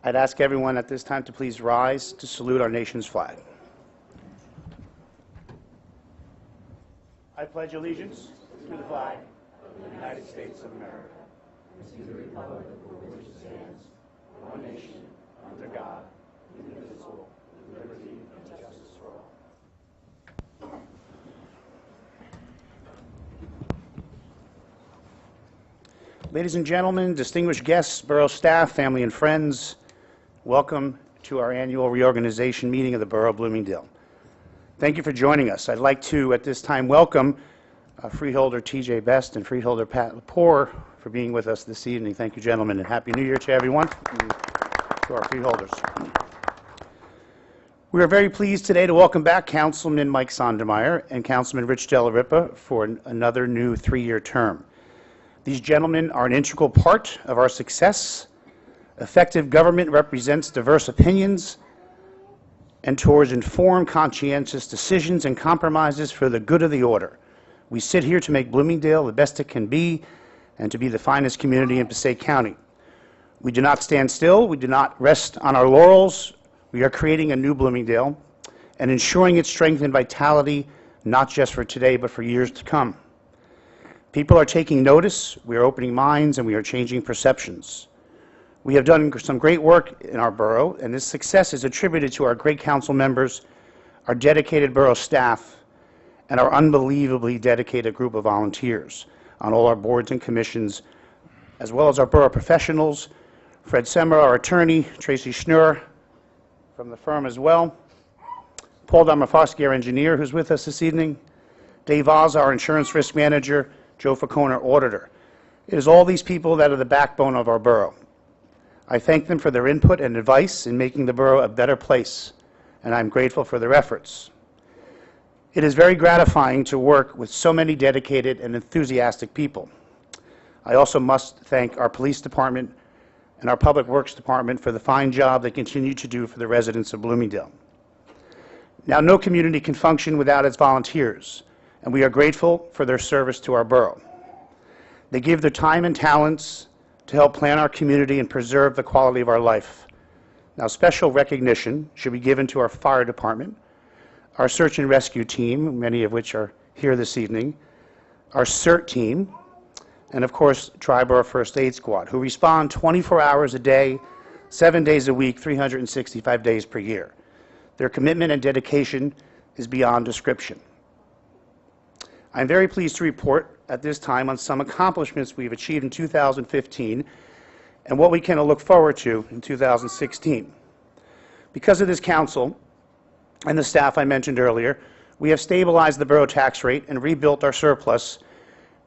I'd ask everyone at this time to please rise to salute our nation's flag. I pledge allegiance to the flag of the United States of America, and to the republic for which it stands, one nation, under God, indivisible, with liberty and justice for all. Ladies and gentlemen, distinguished guests, borough staff, family and friends, welcome to our annual reorganization meeting of the Borough of Bloomingdale. Thank you for joining us. I'd like to, at this time, welcome Freeholder T.J. Best and Freeholder Pat Lepore for being with us this evening. Thank you, gentlemen, and Happy New Year to everyone, and to our freeholders. We are very pleased today to welcome back Councilman Mike Sondermeyer and Councilman Rich Della Ripa for another new 3-year term. These gentlemen are an integral part of our success. Effective government represents diverse opinions and towards informed, conscientious decisions and compromises for the good of the order. We sit here to make Bloomingdale the best it can be and to be the finest community in Passaic County. We do not stand still. We do not rest on our laurels. We are creating a new Bloomingdale and ensuring its strength and vitality, not just for today, but for years to come. People are taking notice, we are opening minds, and we are changing perceptions. We have done some great work in our borough, and this success is attributed to our great council members, our dedicated borough staff, and our unbelievably dedicated group of volunteers on all our boards and commissions, as well as our borough professionals, Fred Semmer, our attorney, Tracy Schnur from the firm as well, Paul Domarfosky, our engineer, who's with us this evening, Dave Oz, our insurance risk manager, Joe Facone, auditor. It is all these people that are the backbone of our borough. I thank them for their input and advice in making the borough a better place, and I'm grateful for their efforts. It is very gratifying to work with so many dedicated and enthusiastic people. I also must thank our police department and our public works department for the fine job they continue to do for the residents of Bloomingdale. Now, no community can function without its volunteers, and we are grateful for their service to our borough. They give their time and talents to help plan our community and preserve the quality of our life. Now, special recognition should be given to our fire department, our search and rescue team, many of which are here this evening, our CERT team, and of course, Tri-Borough First Aid Squad, who respond 24 hours a day, 7 days a week, 365 days per year. Their commitment and dedication is beyond description. I'm very pleased to report at this time on some accomplishments we've achieved in 2015 and what we can look forward to in 2016. Because of this council and the staff I mentioned earlier, we have stabilized the borough tax rate and rebuilt our surplus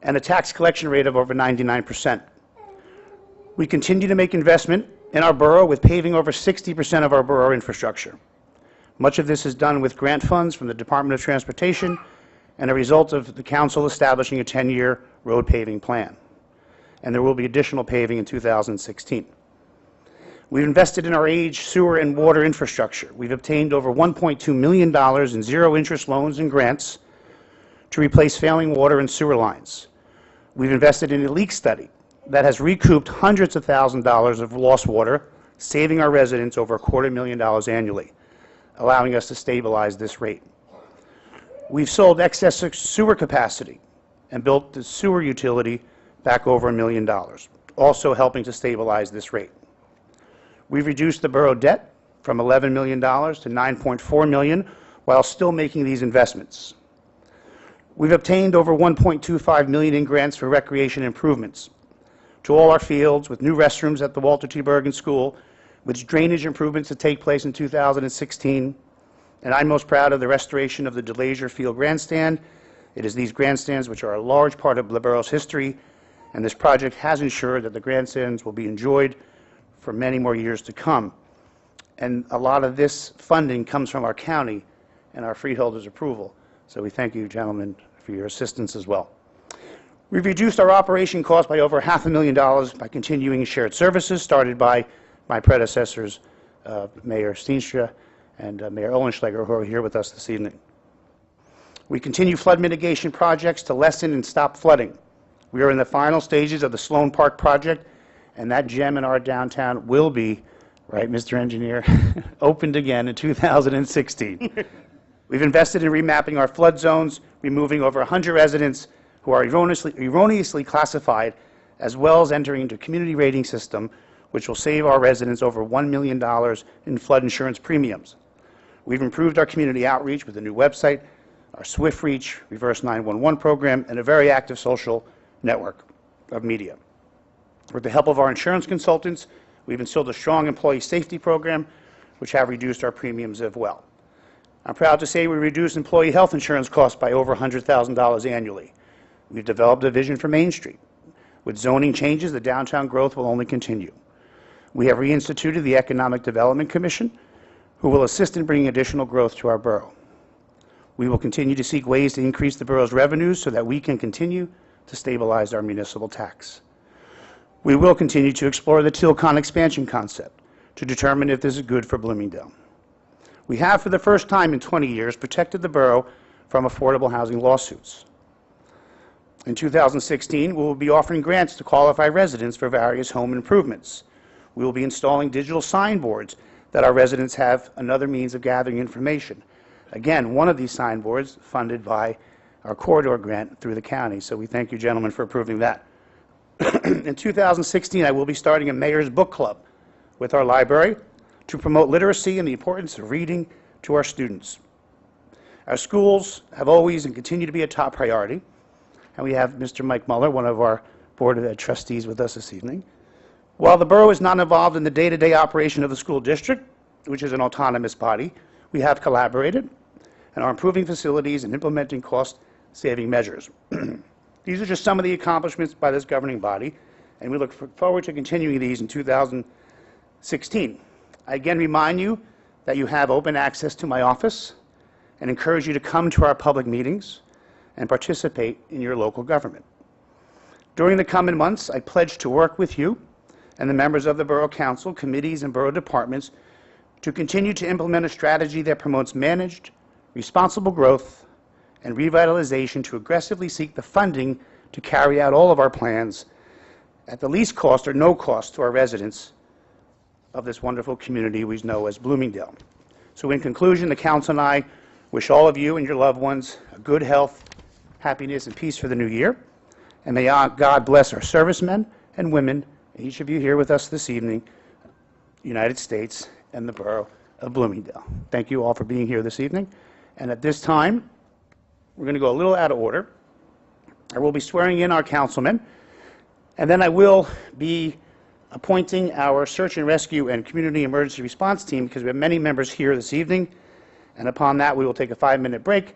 and a tax collection rate of over 99%. We continue to make investment in our borough with paving over 60% of our borough infrastructure. Much of this is done with grant funds from the Department of Transportation and a result of the council establishing a 10-year road paving plan. And there will be additional paving in 2016. We've invested in our age, sewer, and water infrastructure. We've obtained over $1.2 million in zero-interest loans and grants to replace failing water and sewer lines. We've invested in a leak study that has recouped hundreds of thousands of dollars of lost water, saving our residents over $250,000 annually, allowing us to stabilize this rate. We've sold excess sewer capacity and built the sewer utility back over $1 million, also helping to stabilize this rate. We've reduced the borough debt from $11 million to $9.4 million while still making these investments. We've obtained over $1.25 million in grants for recreation improvements to all our fields, with new restrooms at the Walter T. Bergen School, with drainage improvements that take place in 2016. And I'm most proud of the restoration of the DeLazier Field grandstand. It is these grandstands which are a large part of the borough's history, and this project has ensured that the grandstands will be enjoyed for many more years to come. And a lot of this funding comes from our county and our freeholders' approval. So we thank you, gentlemen, for your assistance as well. We've reduced our operation costs by over $500,000 by continuing shared services started by my predecessors, Mayor Steenstra and Mayor Olenschläger, who are here with us this evening. We continue flood mitigation projects to lessen and stop flooding. We are in the final stages of the Sloan Park project, and that gem in our downtown will be right, Mr. Engineer, opened again in 2016. We've invested in remapping our flood zones, removing over 100 residents who are erroneously classified, as well as entering into a community rating system, which will save our residents over $1 million in flood insurance premiums. We've improved our community outreach with a new website, our Swift Reach, Reverse 911 program, and a very active social network of media. With the help of our insurance consultants, we've instilled a strong employee safety program, which have reduced our premiums as well. I'm proud to say we reduced employee health insurance costs by over $100,000 annually. We've developed a vision for Main Street. With zoning changes, the downtown growth will only continue. We have reinstituted the Economic Development Commission, who will assist in bringing additional growth to our borough. We will continue to seek ways to increase the borough's revenues so that we can continue to stabilize our municipal tax. We will continue to explore the Tilcon expansion concept to determine if this is good for Bloomingdale. We have, for the first time in 20 years, protected the borough from affordable housing lawsuits. In 2016, we will be offering grants to qualified residents for various home improvements. We will be installing digital signboards that our residents have another means of gathering information. Again, one of these signboards funded by our corridor grant through the county, so we thank you, gentlemen, for approving that. In 2016, I will be starting a mayor's book club with our library to promote literacy and the importance of reading to our students. Our schools have always and continue to be a top priority, and we have Mr. Mike Muller, one of our Board of Trustees, with us this evening. While the borough is not involved in the day-to-day operation of the school district, which is an autonomous body, we have collaborated and are improving facilities and implementing cost-saving measures. These are just some of the accomplishments by this governing body, and we look forward to continuing these in 2016. I again remind you that you have open access to my office and encourage you to come to our public meetings and participate in your local government. During the coming months, I pledge to work with you and the members of the Borough Council, committees, and borough departments to continue to implement a strategy that promotes managed, responsible growth and revitalization to aggressively seek the funding to carry out all of our plans at the least cost or no cost to our residents of this wonderful community we know as Bloomingdale. So in conclusion, the council and I wish all of you and your loved ones a good health, happiness, and peace for the new year. And may God bless our servicemen and women, each of you here with us this evening, United States and the borough of Bloomingdale. Thank you all for being here this evening. And at this time, we're going to go a little out of order. I will be swearing in our councilmen, and then I will be appointing our search and rescue and community emergency response team, because we have many members here this evening. And upon that, we will take a 5-minute break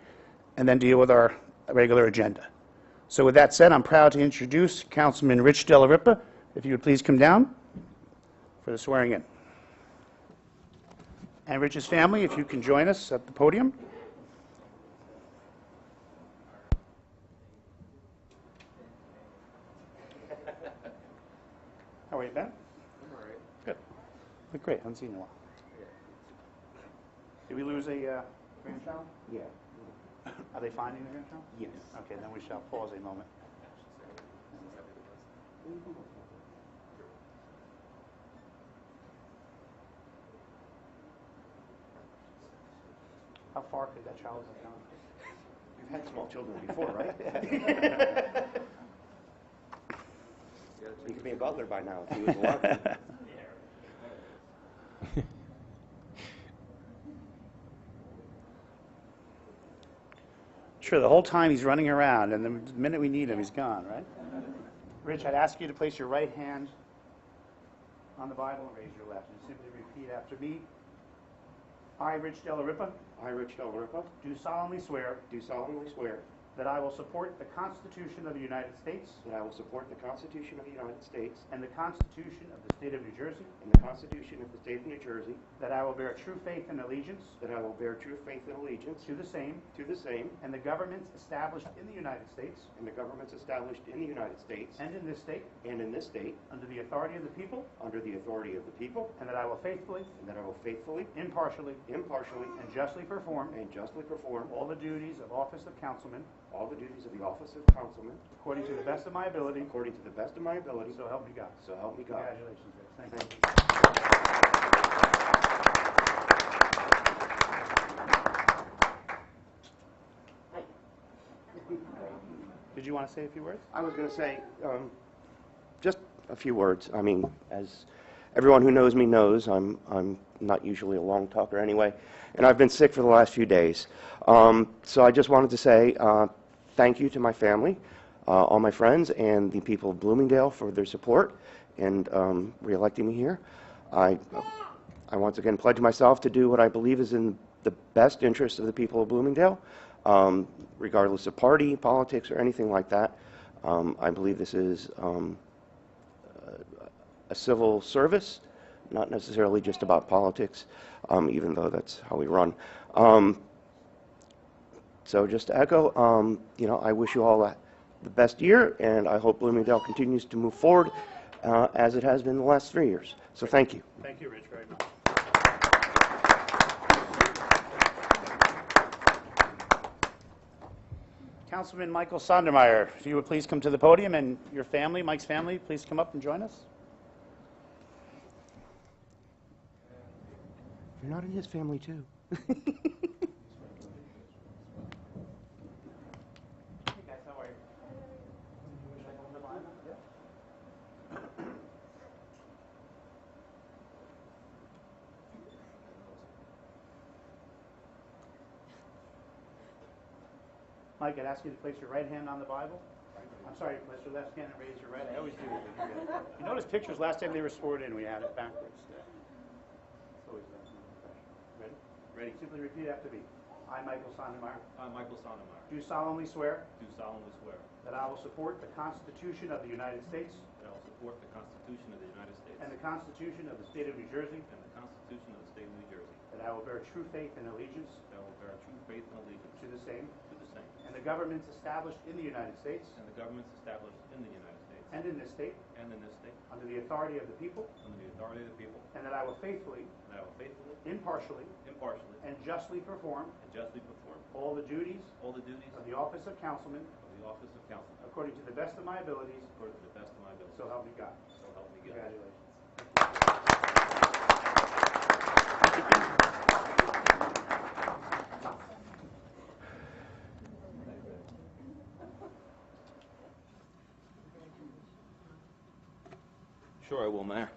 and then deal with our regular agenda. So with that said, I'm proud to introduce Councilman Rich Della Ripa. If you would please come down for the swearing in. And Rich's family, if you can join us at the podium. How are you, Ben? I'm all right. Good. Look great. I haven't seen you in a while. Did we lose a grandchild? Yeah. Are they finding the grandchild? Yes. Okay, then we shall pause a moment. How far could that child have gone? You've had small children before, right? He could be a butler by now if he was lucky. Sure, the whole time he's running around, and the minute we need him, he's gone, right? Rich, I'd ask you to place your right hand on the Bible and raise your left, and simply repeat after me. I, Rich Della Ripa, I, Rich Della Ripa, do solemnly swear do solemnly swear that I will support the Constitution of the United States that I will support the Constitution of the United States and the Constitution of the State of New Jersey, and the Constitution of the State of New Jersey, that I will bear true faith and allegiance that I will bear true faith and allegiance to the same to the same and the governments established in the United States and the governments established in the United States and in this state and in this state under the authority of the people, under the authority of the people, and that I will faithfully, and that I will faithfully, impartially, impartially, and justly perform and justly perform all the duties of office of councilman all the duties of the office of councilman according to the best of my ability. according to the best of my ability. So help me God. So help me God. Congratulations, Rich. Thank you. Thank you. Did you want to say a few words? I was going to say just a few words. I mean, as everyone who knows me knows, I'm not usually a long talker anyway, and I've been sick for the last few days. So I just wanted to say thank you to my family, all my friends, and the people of Bloomingdale for their support and re-electing me here. I once again pledge myself to do what I believe is in the best interest of the people of Bloomingdale, regardless of party, politics, or anything like that. I believe this is a civil service, not necessarily just about politics, even though that's how we run. So just to echo, you know, I wish you all the best year, and I hope Bloomingdale continues to move forward as it has been the last 3 years. So thank you. Thank you, Rich, very much. Councilman Michael Sondermeyer, if you would please come to the podium, and your family, Mike's family, please come up and join us. You're not in his family, too. Hey guys, how are you? Mike, I'd ask you to place your right hand on the Bible. I'm sorry, place your left hand and raise your right. I always do. You notice pictures last time they were sworn in, we had it backwards. It's always nice and professional. Ready? Ready. Simply repeat after me. I, Michael Sondermeyer, I, Michael Sondermeyer, do solemnly swear do solemnly swear that I will support the Constitution of the United States that I will support the Constitution of the United States and the Constitution of the State of New Jersey, and the Constitution of the State of New Jersey, that I will bear true faith and allegiance that I will bear true faith and allegiance to the same to the same, and the governments established in the United States and the governments established in the United States and in this state and in this state, under the authority of the people, under the authority of the people, and that I will faithfully, and I will faithfully, impartially, impartially, and justly perform and justly perform all the duties all the duties of the office of councilman of the office of councilman according to the best of my abilities, according to the best of my ability. so help me God. So help me God. Congratulations. Sure I will, Mayor.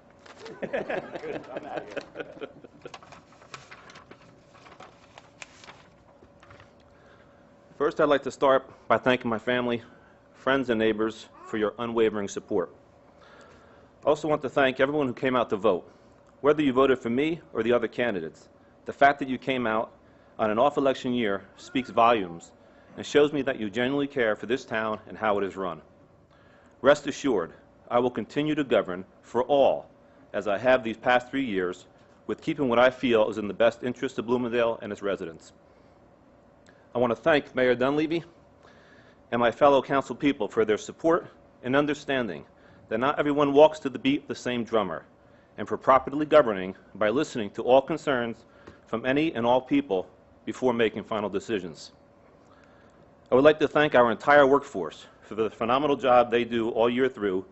Good, I'm out of here. First, I'd like to start by thanking my family, friends, and neighbors for your unwavering support. I also want to thank everyone who came out to vote. Whether you voted for me or the other candidates, the fact that you came out on an off-election year speaks volumes and shows me that you genuinely care for this town and how it is run. Rest assured, I will continue to govern for all, as I have these past 3 years, with keeping what I feel is in the best interest of Bloomingdale and its residents. I want to thank Mayor Dunleavy and my fellow council people for their support and understanding that not everyone walks to the beat of the same drummer, and for properly governing by listening to all concerns from any and all people before making final decisions. I would like to thank our entire workforce for the phenomenal job they do all year through.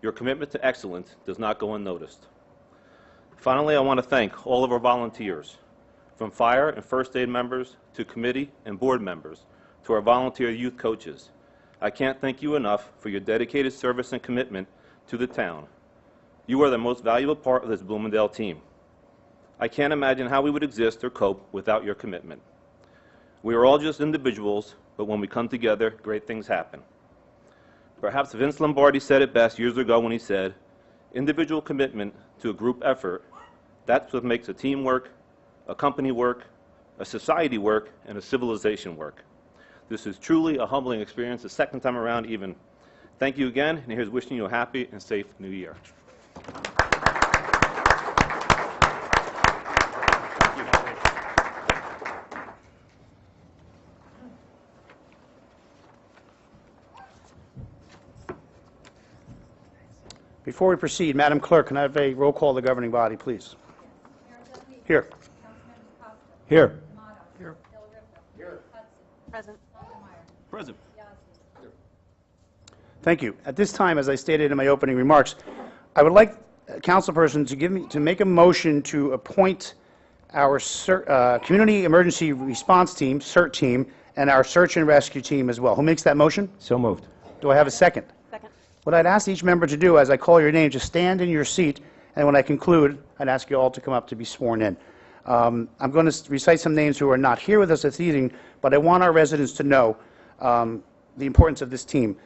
Your commitment to excellence does not go unnoticed. Finally, I want to thank all of our volunteers, from fire and first aid members to committee and board members to our volunteer youth coaches. I can't thank you enough for your dedicated service and commitment to the town. You are the most valuable part of this Bloomingdale team. I can't imagine how we would exist or cope without your commitment. We are all just individuals, but when we come together, great things happen. Perhaps Vince Lombardi said it best years ago when he said, individual commitment to a group effort, that's what makes a team work, a company work, a society work, and a civilization work. This is truly a humbling experience, the second time around even. Thank you again, and here's wishing you a happy and safe new year. Before we proceed, Madam Clerk, can I have a roll call of the governing body, please? Here. Here. Here. Here. Present. Present. Thank you. At this time, as I stated in my opening remarks, I would like a councilperson to make a motion to appoint our Community Emergency Response Team, CERT team, and our Search and Rescue team as well. Who makes that motion? So moved. Do I have a second? Second. What I'd ask each member to do as I call your name, just stand in your seat, and when I conclude, I'd ask you all to come up to be sworn in. I'm going to recite some names who are not here with us this evening, but I want our residents to know the importance of this team.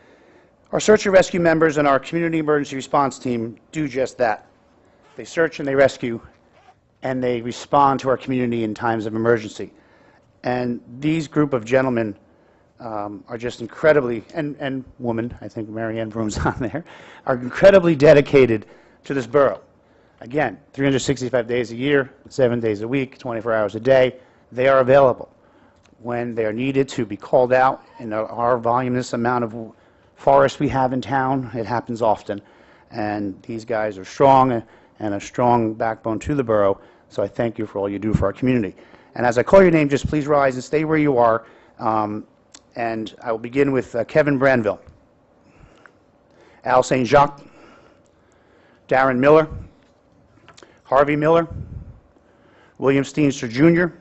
Our search and rescue members and our community emergency response team do just that. They search and they rescue, and they respond to our community in times of emergency. And these group of gentlemen are just incredibly, and woman, I think Mary Ann Broom's on there, are incredibly dedicated to this borough. Again, 365 days a year, 7 days a week, 24 hours a day, they are available when they are needed to be called out. In our voluminous amount of forest we have in town, it happens often. And these guys are strong and a strong backbone to the borough, so I thank you for all you do for our community. And as I call your name, just please rise and stay where you are. And I will begin with Kevin Branville, Al St. Jacques, Darren Miller, Harvey Miller, William Steenster Jr.,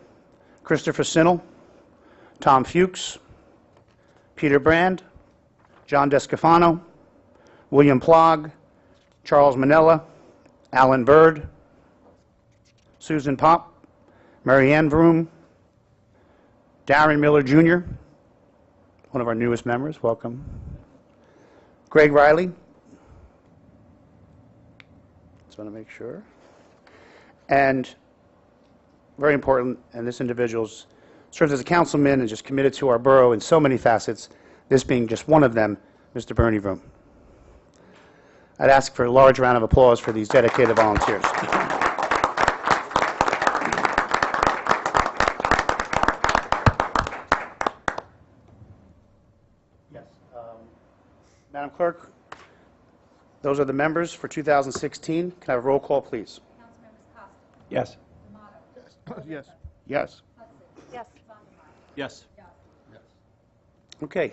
Christopher Sinnell, Tom Fuchs, Peter Brand, John DeScafano, William Plog, Charles Manella, Alan Bird, Susan Popp, Mary Ann Vroom, Darren Miller Jr., one of our newest members, welcome, Greg Riley, just want to make sure, and very important, and this individual serves as a councilman and just committed to our borough in so many facets, this being just one of them, Mr. Bernie Vroom. I'd ask for a large round of applause for these dedicated volunteers. Yes. Madam Clerk, those are the members for 2016. Can I have a roll call, please? Councilmembers Costa. Yes. D'Amato. Yes. Yes. Hudson. Yes. Sondemire. Yes. Johnson. Okay,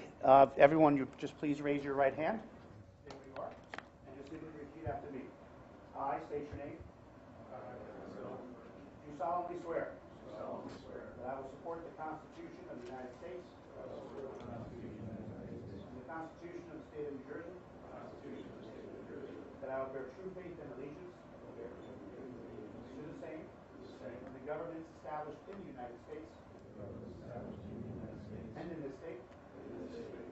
everyone, you just please raise your right hand. Stay where you are, and just simply repeat after me. I state your name. Do solemnly swear. That I will support the Constitution of the United States. And the Constitution of the State of New Jersey. That I will bear true faith and allegiance. To the same. And the governments established in the United States. And in this state.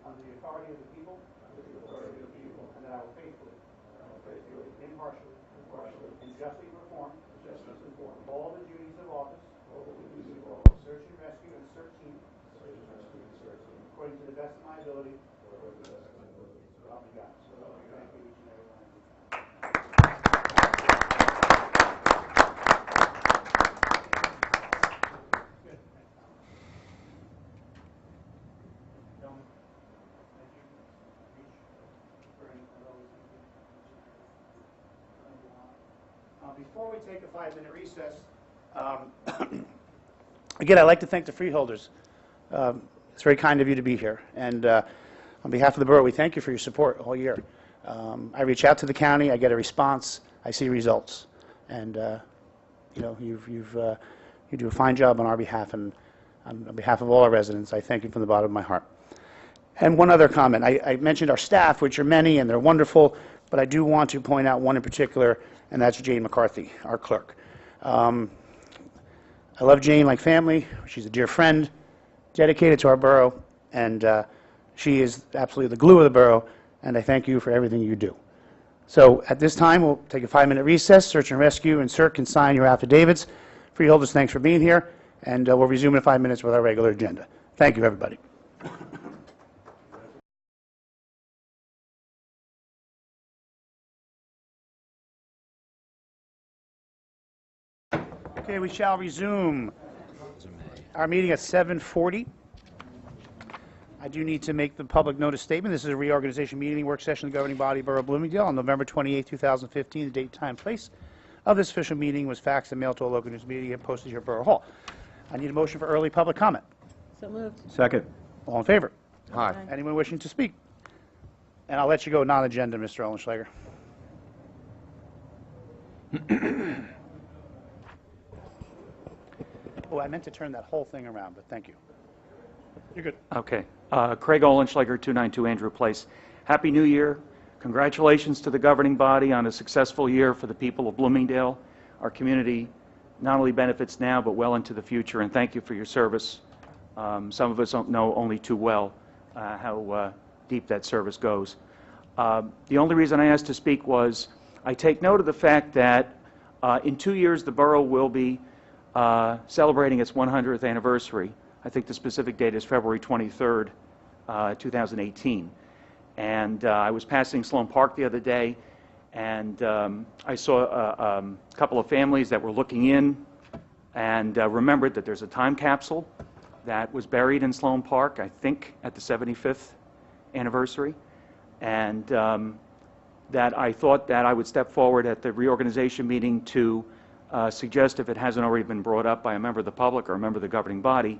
Under the authority of the people. And that I will faithfully. Impartially. And justly perform. All the duties of office. Search and rescue and search team. According to the best of my ability. So help me God. Thank you, each and every one of you. Before we take a 5-minute recess, again, I'd like to thank the freeholders. It's very kind of you to be here. And on behalf of the borough, we thank you for your support all year. I reach out to the county, I get a response, I see results. And you know, you do a fine job on our behalf, and on behalf of all our residents, I thank you from the bottom of my heart. And one other comment. I mentioned our staff, which are many, and they're wonderful, but I do want to point out one in particular, and that's Jane McCarthy, our clerk. I love Jane like family. She's a dear friend, dedicated to our borough, and she is absolutely the glue of the borough, and I thank you for everything you do. So at this time, we'll take a 5-minute recess. Search and Rescue and CERT can sign your affidavits. Freeholders, thanks for being here, and we'll resume in 5 minutes with our regular agenda. Thank you, everybody. Okay, we shall resume our meeting at 7:40. I do need to make the public notice statement. This is a reorganization meeting, work session of the governing body, Borough of Bloomingdale, on November 28, 2015. The date, time, place of this official meeting was faxed and mailed to all local news media and posted here at Borough Hall. I need a motion for early public comment. So moved. Second. All in favor? Aye. Anyone wishing to speak? And I'll let you go non-agenda, Mr. Ellenschlager. Oh, I meant to turn that whole thing around, but thank you. You're good. Okay. Craig Olenschlager, 292 Andrew Place. Happy New Year. Congratulations to the governing body on a successful year for the people of Bloomingdale. Our community not only benefits now, but well into the future, and thank you for your service. Some of us don't know only too well how deep that service goes. The only reason I asked to speak was I take note of the fact that in 2 years the borough will be celebrating its 100th anniversary. I think the specific date is February 23rd, 2018. And I was passing Sloan Park the other day, and I saw a couple of families that were looking in and remembered that there's a time capsule that was buried in Sloan Park, I think at the 75th anniversary, and that I thought that I would step forward at the reorganization meeting to suggest, if it hasn't already been brought up by a member of the public or a member of the governing body,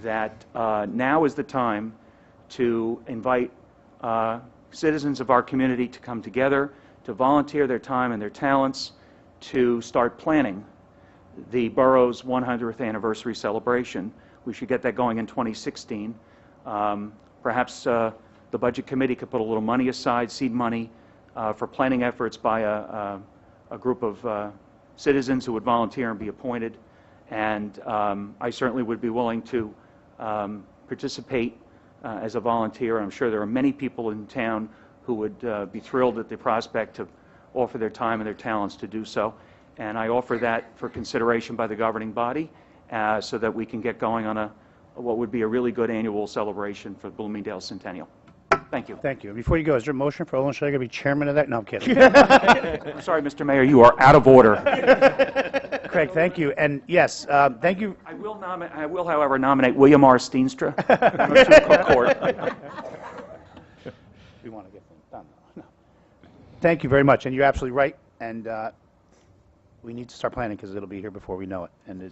that now is the time to invite citizens of our community to come together, to volunteer their time and their talents to start planning the borough's 100th anniversary celebration. We should get that going in 2016. Perhaps the Budget Committee could put a little money aside, seed money, for planning efforts by a group of citizens who would volunteer and be appointed. And I certainly would be willing to participate as a volunteer. I'm sure there are many people in town who would be thrilled at the prospect to offer their time and their talents to do so. And I offer that for consideration by the governing body so that we can get going on what would be a really good annual celebration for Bloomingdale Centennial. Thank you. Thank you. Before you go, is there a motion for Olenschlager to be chairman of that? No, I'm kidding. I'm sorry, Mr. Mayor, you are out of order. Craig, thank you. And yes, thank you. I will, however, nominate William R. Steenstra to Cook Court. We want to get things done. No. Thank you very much. And you're absolutely right. And we need to start planning because it'll be here before we know it. And it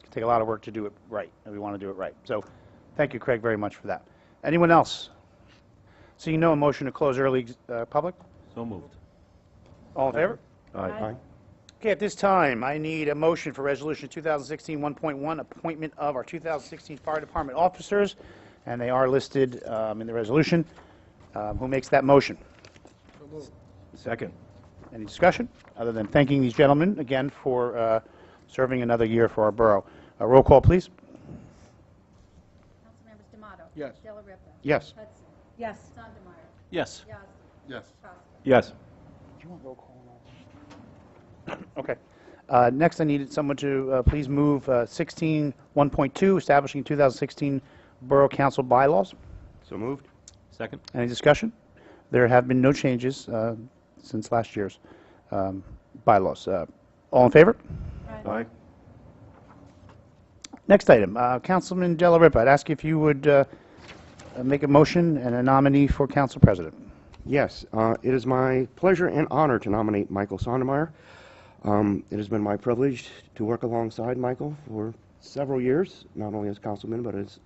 can take a lot of work to do it right. And we want to do it right. So thank you, Craig, very much for that. Anyone else? Seeing no motion to close early public? So moved. All in favor? Aye. Okay, at this time, I need a motion for Resolution 2016 1.1, appointment of our 2016 Fire Department officers, and they are listed in the resolution. Who makes that motion? Second. Any discussion? Other than thanking these gentlemen again for serving another year for our borough. Roll call, please. Councilmembers D'Amato. Yes. Della Ripa. Yes. Hudson. Yes. Sandemeyer. Yes. Yazdi. Yes. Costa. Yes. Do you want roll call? Okay. Next, I needed someone to please move 16.1.2, establishing 2016 Borough Council bylaws. So moved. Second. Any discussion? There have been no changes since last year's bylaws. All in favor? Aye. Next item, Councilman Della Ripa, I'd ask if you would make a motion and a nominee for council president. Yes, it is my pleasure and honor to nominate Michael Sondermeyer. It has been my privilege to work alongside Michael for several years, not only as councilman, but as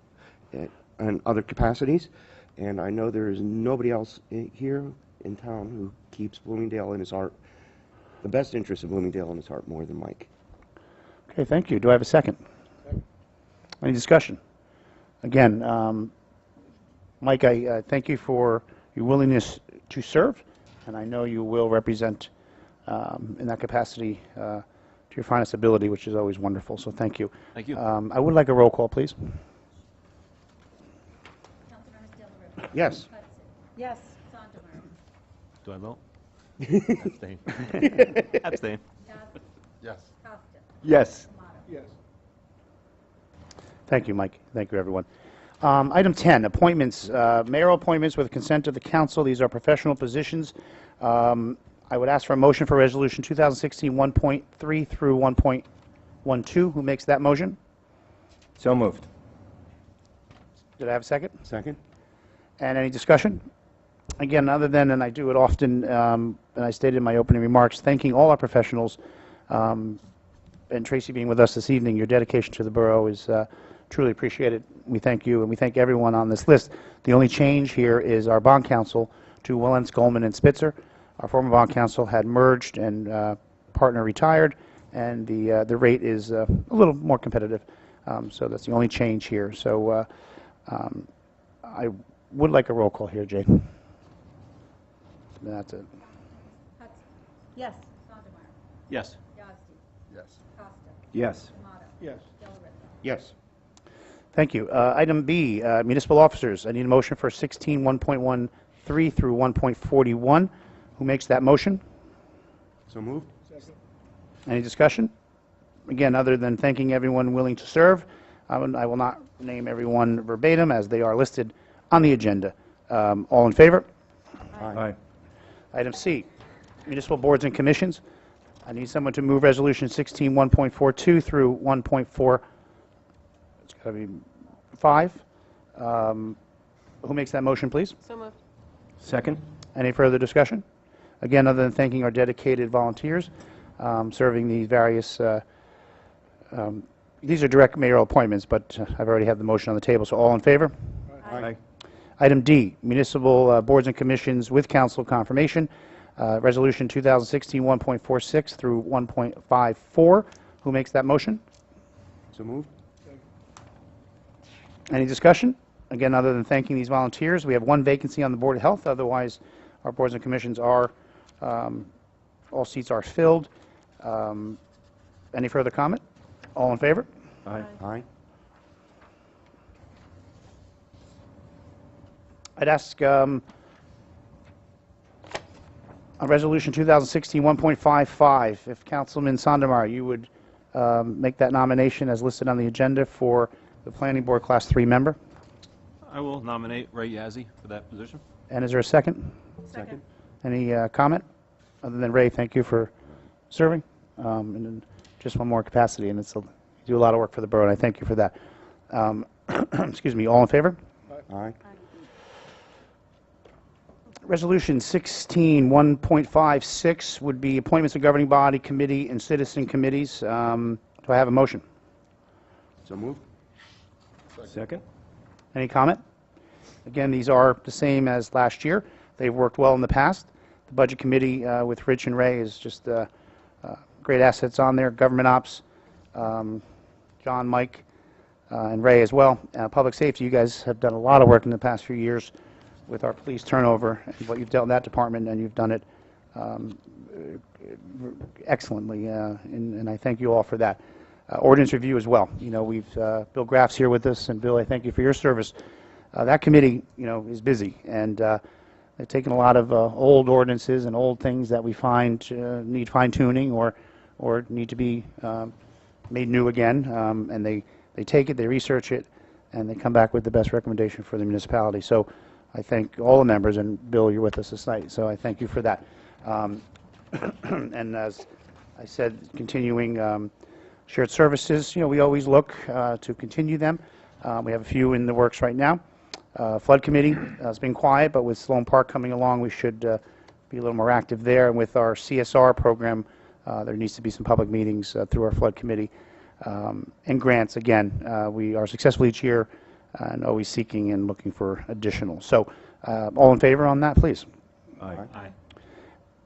in other capacities. And I know there is nobody else here in town who keeps Bloomingdale in his heart, the best interest of Bloomingdale in his heart, more than Mike. Okay, thank you. Do I have a second? Any discussion? Again, Mike, I thank you for your willingness to serve, and I know you will represent in that capacity to your finest ability, which is always wonderful, so thank you. Thank you. I would like a roll call, please. Councilmembers Della Ripa. Yes. Hudson. Yes. Sandemeyer. Do I vote? Abstain. Abstain. Yazdi. Yes. Costa. Yes. D'Amato. Yes. Thank you, Mike. Thank you, everyone. Item 10, appointments. Mayoral appointments with consent of the council. These are professional positions. I would ask for a motion for Resolution 2016 1.3 through 1.12. Who makes that motion? So moved. Did I have a second? Second? And any discussion? Again, other than, and I do it often, and I stated in my opening remarks, thanking all our professionals, and Tracy being with us this evening, your dedication to the borough is truly appreciated. We thank you, and we thank everyone on this list. The only change here is our bond counsel to Wellens, Goldman, and Spitzer. Our former bond counsel had merged, and partner retired, and the rate is a little more competitive. So that's the only change here. So I would like a roll call here, Jay. That's it. Hudson. Yes. Sondemire. Yes. Yazdi. Yes. Costa. Yes. Tomato. Yes. Del Rippe. Yes. Thank you. Item B, municipal officers. I need a motion for 16:1.13 through 1.41. Who makes that motion? So moved. Any discussion? Again, other than thanking everyone willing to serve, I will not name everyone verbatim as they are listed on the agenda. All in favor? Aye. Item C, municipal boards and commissions. I need someone to move resolution 16:1.42 through 1.4, it's got to be 5. Who makes that motion, please? So moved. Second. Any further discussion? Again, other than thanking our dedicated volunteers serving these various, these are direct mayoral appointments, but I've already had the motion on the table, so all in favor? Aye. Item D, municipal boards and commissions with council confirmation, resolution 2016-1.46 through 1.54. Who makes that motion? So moved. Any discussion? Again, other than thanking these volunteers, we have one vacancy on the Board of Health. Otherwise, our boards and commissions are, all seats are filled. Any further comment? All in favor? Aye. Aye. I'd ask on resolution 2016-1.55, if Councilman Sondemire, you would make that nomination as listed on the agenda for the Planning Board Class 3 member. I will nominate Ray Yazzie for that position. And is there a second? Second. Any comment? Other than Ray, thank you for serving. And then just one more capacity, and you do a lot of work for the borough, and I thank you for that. Excuse me, all in favor? Aye. Resolution 16-1.56 would be appointments of governing body, committee, and citizen committees. Do I have a motion? So moved. Second. Any comment? Again, these are the same as last year. They've worked well in the past. The Budget Committee with Rich and Ray is just great assets on there. Government Ops, John, Mike, and Ray as well. Public Safety, you guys have done a lot of work in the past few years with our police turnover and what you've dealt in that department, and you've done it excellently, and I thank you all for that. Ordinance review as well. You know, we've Bill Graff's here with us, and Bill, I thank you for your service. That committee, you know, is busy, and they've taken a lot of old ordinances and old things that we find need fine-tuning or need to be made new again, and they take it, they research it, and they come back with the best recommendation for the municipality. So I thank all the members, and Bill, you're with us this night, so I thank you for that. And as I said, continuing shared services, you know, we always look to continue them. We have a few in the works right now. Flood Committee has been quiet, but with Sloan Park coming along, we should be a little more active there. And with our CSR program, there needs to be some public meetings through our Flood Committee. And grants, again, we are successful each year and always seeking and looking for additional. So all in favor on that, please? Aye. Aye.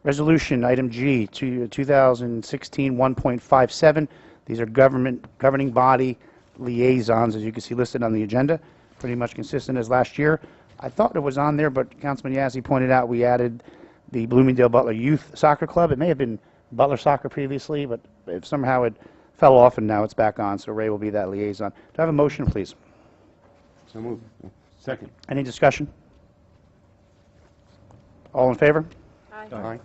Resolution, item G, 2016-1.57. These are governing body liaisons, as you can see listed on the agenda, pretty much consistent as last year. I thought it was on there, but Councilman Yazzie pointed out we added the Bloomingdale Butler Youth Soccer Club. It may have been Butler Soccer previously, but somehow it fell off and now it's back on, so Ray will be that liaison. Do I have a motion, please? So moved. Second. Any discussion? All in favor? Aye.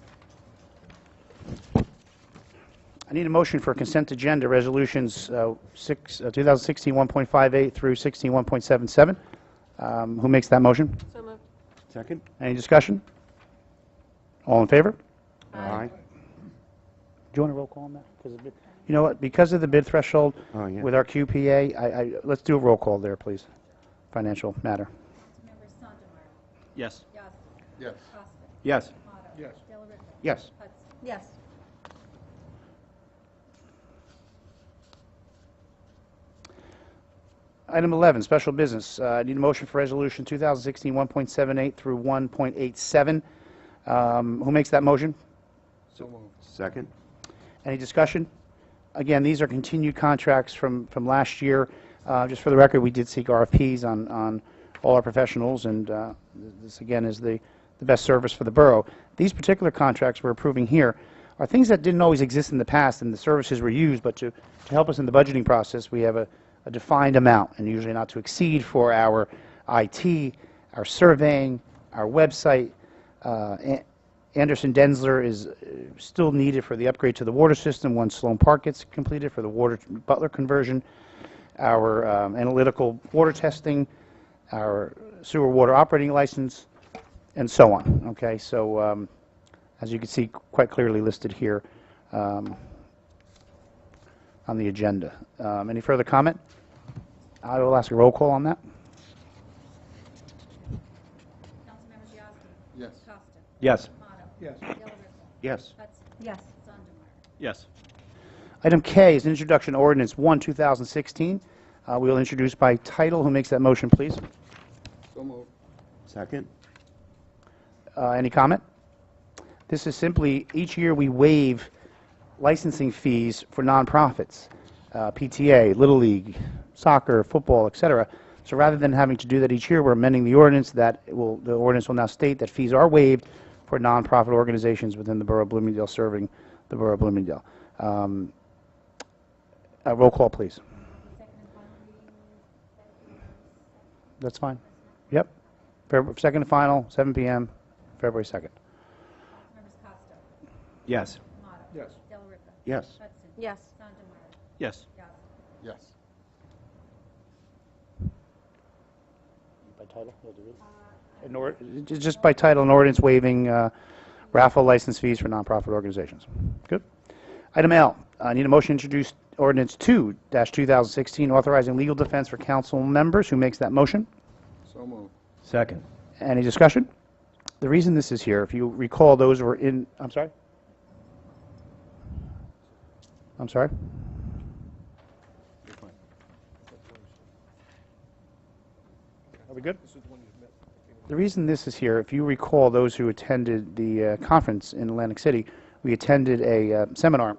I need a motion for consent agenda resolutions 2016-1.58 through 16-1.77. Who makes that motion? So moved. Second. Any discussion? All in favor? Aye. Do you want a roll call on that? You know what? Because of the bid threshold Oh, yeah. with our QPA, let's do a roll call there, please. Financial matter. Councilmember Sondemire. Yes. Yazdi. Yes. Costa. Yes. Tomato. Yes. Del Rippe. Yes. Hudson. Yes. Item 11, special business. I need a motion for resolution 2016-1.78 through 1.87. Who makes that motion? So moved. Second. Any discussion? Again, these are continued contracts from last year. Just for the record, we did seek RFPs on all our professionals, and this, again, is the best service for the borough. These particular contracts we're approving here are things that didn't always exist in the past, and the services were used, but to help us in the budgeting process, we have a defined amount, and usually not to exceed for our IT, our surveying, our website. Anderson Denzler is still needed for the upgrade to the water system once Sloan Park gets completed for the water Butler conversion, our analytical water testing, our sewer water operating license, and so on. Okay, so as you can see, quite clearly listed here on the agenda. Any further comment? I will ask a roll call on that. Councilmembers Yossi. Yes. Costa. Yes. Tomato. Yes. Delariva. Yes. Hudson. Yes. Sondemire. Yes. Item K is introduction ordinance 1, 2016. We will introduce by title. Who makes that motion, please? So moved. Second. Any comment? This is simply, each year we waive licensing fees for nonprofits, PTA, Little League, soccer, football, etc. So rather than having to do that each year, we're amending the ordinance that the ordinance will now state that fees are waived for nonprofit organizations within the Borough of Bloomingdale serving the Borough of Bloomingdale. Roll call, please. That's fine. Yep. Second and final, 7 p.m., February 2nd. Councilmembers Costa. Yes. Tomato. Yes. Delariva. Yes. Hudson. Yes. Sondemire. Yes. Yossi. Yes. By title? Just by title, an ordinance waiving raffle license fees for nonprofit organizations. Good. Item L, I need a motion to introduce ordinance 2-2016, authorizing legal defense for council members. Who makes that motion? So moved. Second. Any discussion? The reason this is here, if you recall, those were in, I'm sorry? I'm sorry? Are we good? The reason this is here, if you recall, those who attended the conference in Atlantic City, we attended a seminar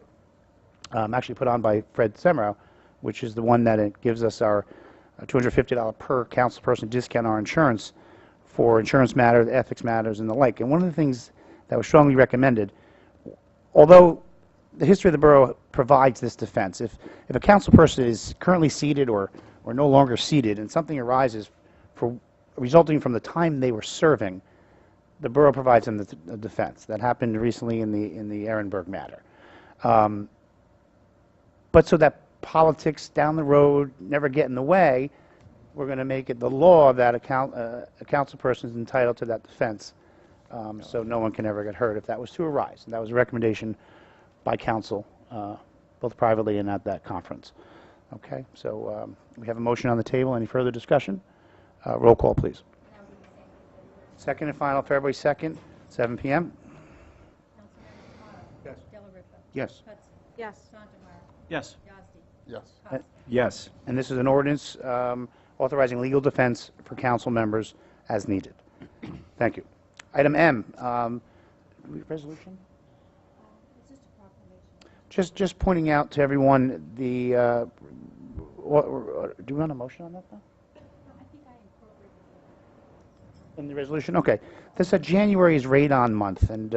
actually put on by Fred Semrau, which is the one that it gives us our $250 per council person discount on our insurance for insurance matters, ethics matters, and the like. And one of the things that was strongly recommended, although the history of the borough provides this defense, if a council person is currently seated or no longer seated and something arises resulting from the time they were serving, the borough provides them the defense. That happened recently in the Ehrenberg matter. But so that politics down the road never get in the way, we're going to make it the law that a council person is entitled to that defense, so no one can ever get hurt if that was to arise. And that was a recommendation by council, both privately and at that conference. Okay, so we have a motion on the table. Any further discussion? Roll call, please. Second and final, February 2nd, 7 p.m. Councilmembers Tomato. Yes. Delariva. Yes. Hudson. Yes. Sondemire. Yes. Yossi. Yes. Costa. Yes. And this is an ordinance authorizing legal defense for council members as needed. Thank you. Item M, resolution? It's just a proclamation. Just pointing out to everyone the, do we want a motion on that, though? I think I incorporated In the resolution? Okay. This January is Radon Month, and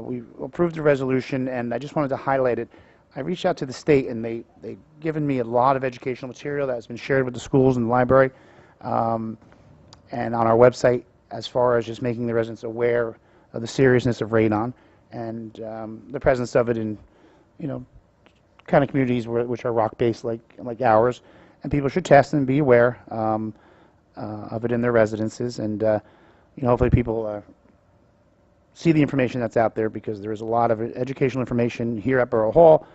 we approved the resolution, and I just wanted to highlight it. I reached out to the state, and they've given me a lot of educational material that has been shared with the schools and the library, and on our website, as far as just making the residents aware of the seriousness of radon and the presence of it in, kind of communities which are rock-based like ours, and people should test and be aware of it in their residences, and hopefully people see the information that's out there, because there is a lot of educational information here at Borough Hall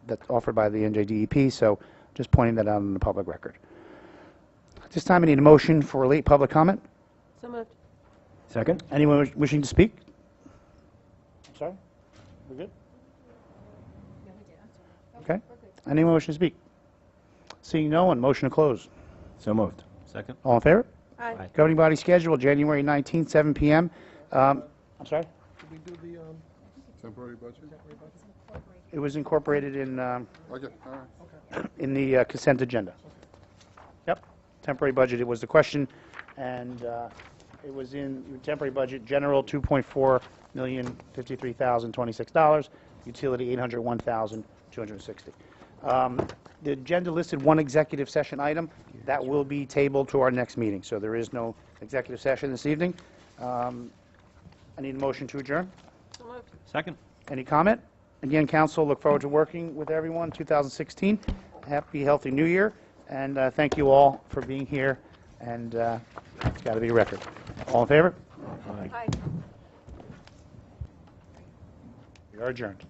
that's offered by the NJDEP, so just pointing that out on the public record. At this time, I need a motion for late public comment. So moved. Second. Anyone wishing to speak? I'm sorry? We're good? Yeah, we did. I'm sorry. Okay. Anyone wishing to speak? Seeing no one, motion to close. So moved. Second. All in favor? Aye. Governing body schedule, January 19th, 7 p.m. I'm sorry? Did we do the temporary budget? It was incorporated in, Okay, all right. in the consent agenda. Yep, temporary budget, it was the question, and it was in your temporary budget, general, $2.4,053,026, utility, $801,260. The agenda listed one executive session item. That will be tabled to our next meeting, so there is no executive session this evening. I need a motion to adjourn. Second. Any comment? Again, council, look forward to working with everyone 2016. Happy, healthy New Year, and thank you all for being here, and it's got to be a record. All in favor? Aye. We are adjourned.